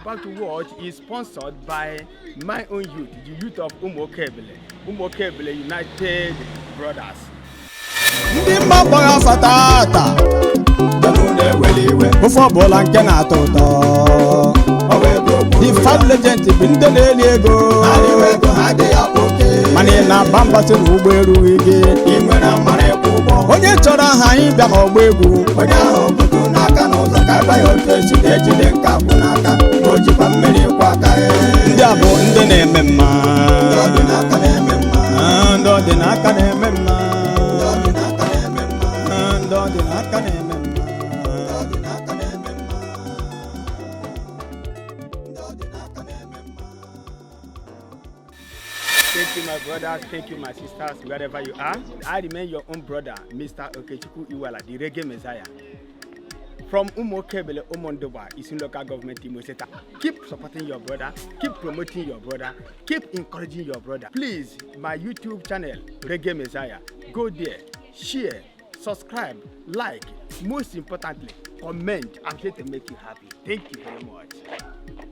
about to watch is sponsored by my own youth, the youth of Umokebele United Brothers. The fat legend been the ego. Money na bamba to Uberu again. Onye chọrọ aha anyị bịa n'ọgba egwu. Onye ahụ bụrụ n'aka n'ụzọ ka ebe ya otu esi na-ejide nka bụ n'aka. O jikwa mmiri kwa aka ya. Ndị a bụ ndị na-eme mma. Ndị ọdịnaka na-eme mma. Ndị ọdịnaka na-eme mma. Ndị ọdịnaka na-eme mma. Ndị ọdịnaka na-eme mma. Thank you, my brothers. Thank you, my sisters, wherever you are. I remain your own brother, Mr. Okechukwu Iwala, the Reggae Messiah. From Umokebele, Umondoba, is in local government Imo State. Keep supporting your brother, keep promoting your brother, keep encouraging your brother. Please, my YouTube channel, Reggae Messiah, go there, share, subscribe, like, most importantly, comment and let them make you happy. Thank you very much.